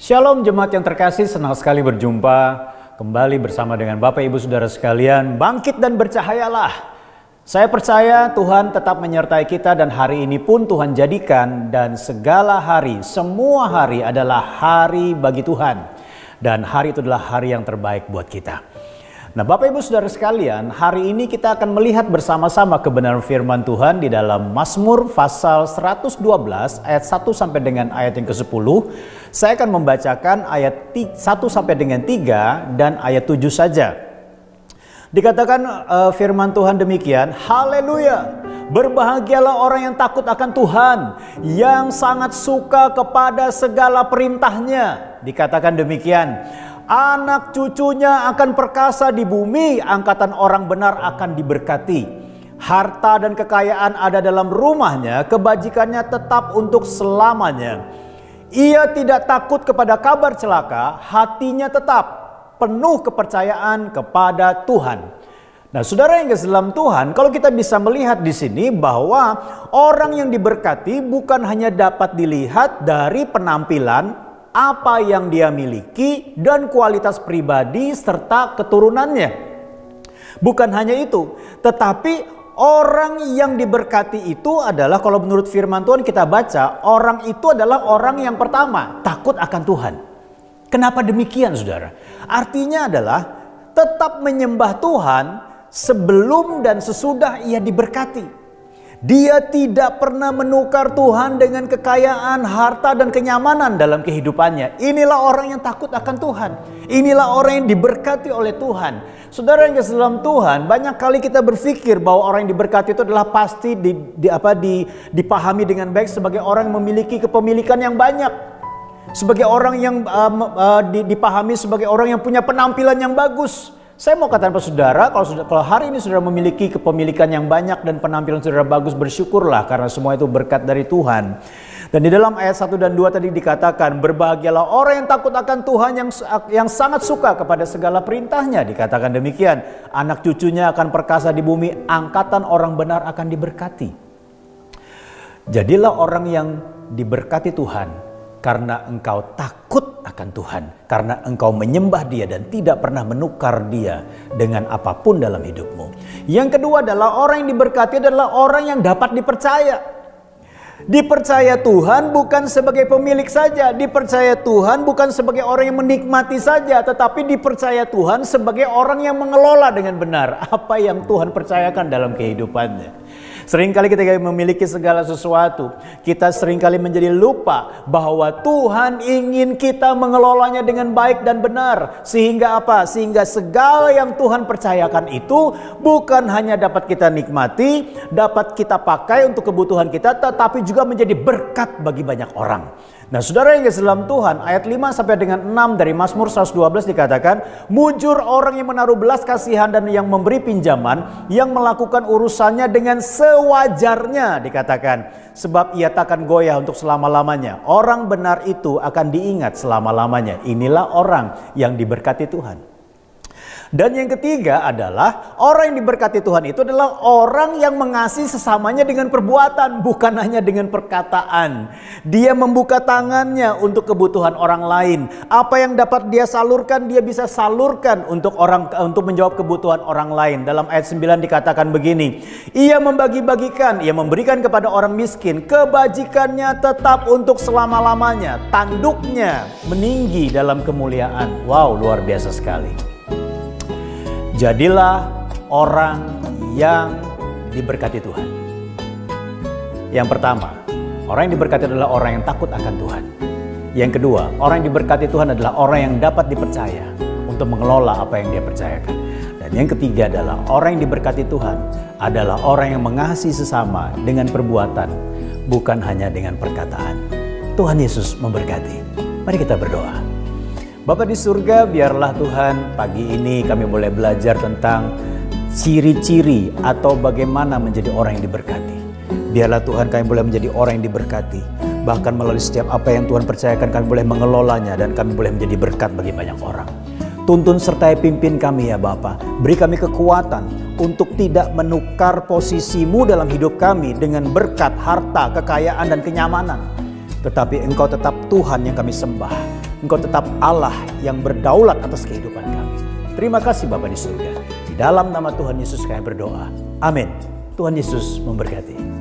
Shalom jemaat yang terkasih, senang sekali berjumpa kembali bersama dengan Bapak Ibu Saudara sekalian. Bangkit dan bercahayalah. Saya percaya Tuhan tetap menyertai kita dan hari ini pun Tuhan jadikan dan segala hari, semua hari adalah hari bagi Tuhan. Dan hari itu adalah hari yang terbaik buat kita. Nah Bapak Ibu Saudara sekalian, hari ini kita akan melihat bersama-sama kebenaran firman Tuhan di dalam Mazmur pasal 112 ayat 1 sampai dengan ayat yang ke-10. Saya akan membacakan ayat 1 sampai dengan 3 dan ayat 7 saja. Dikatakan firman Tuhan demikian, haleluya, berbahagialah orang yang takut akan Tuhan, yang sangat suka kepada segala perintahnya. Dikatakan demikian, anak cucunya akan perkasa di bumi, angkatan orang benar akan diberkati. Harta dan kekayaan ada dalam rumahnya, kebajikannya tetap untuk selamanya. Ia tidak takut kepada kabar celaka, hatinya tetap penuh kepercayaan kepada Tuhan. Nah, saudara yang kasih dalam Tuhan, kalau kita bisa melihat di sini bahwa orang yang diberkati bukan hanya dapat dilihat dari penampilan, apa yang dia miliki dan kualitas pribadi serta keturunannya. Bukan hanya itu, tetapi orang yang diberkati itu adalah, kalau menurut firman Tuhan kita baca, orang itu adalah orang yang pertama takut akan Tuhan. Kenapa demikian saudara? Artinya adalah tetap menyembah Tuhan sebelum dan sesudah ia diberkati. Dia tidak pernah menukar Tuhan dengan kekayaan, harta dan kenyamanan dalam kehidupannya. Inilah orang yang takut akan Tuhan. Inilah orang yang diberkati oleh Tuhan. Saudara yang kasih dalam Tuhan, banyak kali kita berpikir bahwa orang yang diberkati itu adalah pasti dipahami dengan baik sebagai orang yang memiliki kepemilikan yang banyak. Sebagai orang yang dipahami sebagai orang yang punya penampilan yang bagus. Saya mau katakan kepada saudara, kalau hari ini saudara memiliki kepemilikan yang banyak dan penampilan saudara bagus, bersyukurlah karena semua itu berkat dari Tuhan. Dan di dalam ayat 1 dan 2 tadi dikatakan, berbahagialah orang yang takut akan Tuhan, yang sangat suka kepada segala perintahnya. Dikatakan demikian, anak cucunya akan perkasa di bumi, angkatan orang benar akan diberkati. Jadilah orang yang diberkati Tuhan karena engkau takut akan Tuhan, karena engkau menyembah Dia dan tidak pernah menukar Dia dengan apapun dalam hidupmu. Yang kedua adalah orang yang diberkati adalah orang yang dapat dipercaya. Dipercaya Tuhan bukan sebagai pemilik saja, dipercaya Tuhan bukan sebagai orang yang menikmati saja, tetapi dipercaya Tuhan sebagai orang yang mengelola dengan benar apa yang Tuhan percayakan dalam kehidupannya. Seringkali kita memiliki segala sesuatu, kita seringkali menjadi lupa bahwa Tuhan ingin kita mengelolanya dengan baik dan benar. Sehingga apa? Sehingga segala yang Tuhan percayakan itu bukan hanya dapat kita nikmati, dapat kita pakai untuk kebutuhan kita, tetapi juga menjadi berkat bagi banyak orang. Nah saudara yang kasih dalam Tuhan, ayat 5 sampai dengan 6 dari Mazmur 112 dikatakan, mujur orang yang menaruh belas kasihan dan yang memberi pinjaman, yang melakukan urusannya dengan sewajarnya, dikatakan, sebab ia takkan goyah untuk selama-lamanya. Orang benar itu akan diingat selama-lamanya. Inilah orang yang diberkati Tuhan. Dan yang ketiga adalah orang yang diberkati Tuhan itu adalah orang yang mengasihi sesamanya dengan perbuatan, bukan hanya dengan perkataan. Dia membuka tangannya untuk kebutuhan orang lain. Apa yang dapat dia salurkan, dia bisa salurkan untuk menjawab kebutuhan orang lain. Dalam ayat 9 dikatakan begini, ia membagi-bagikan, ia memberikan kepada orang miskin, kebajikannya tetap untuk selama-lamanya, tanduknya meninggi dalam kemuliaan. Wow, luar biasa sekali. Jadilah orang yang diberkati Tuhan. Yang pertama, orang yang diberkati adalah orang yang takut akan Tuhan. Yang kedua, orang yang diberkati Tuhan adalah orang yang dapat dipercaya untuk mengelola apa yang dia percayakan. Dan yang ketiga adalah orang yang diberkati Tuhan adalah orang yang mengasihi sesama dengan perbuatan, bukan hanya dengan perkataan. Tuhan Yesus memberkati. Mari kita berdoa. Bapa di surga, biarlah Tuhan pagi ini kami boleh belajar tentang ciri-ciri atau bagaimana menjadi orang yang diberkati. Biarlah Tuhan kami boleh menjadi orang yang diberkati. Bahkan melalui setiap apa yang Tuhan percayakan kami boleh mengelolanya dan kami boleh menjadi berkat bagi banyak orang. Tuntun sertai pimpin kami ya Bapa. Beri kami kekuatan untuk tidak menukar posisimu dalam hidup kami dengan berkat, harta, kekayaan dan kenyamanan. Tetapi Engkau tetap Tuhan yang kami sembah. Engkau tetap Allah yang berdaulat atas kehidupan kami. Terima kasih Bapa di surga. Di dalam nama Tuhan Yesus kami berdoa. Amin. Tuhan Yesus memberkati.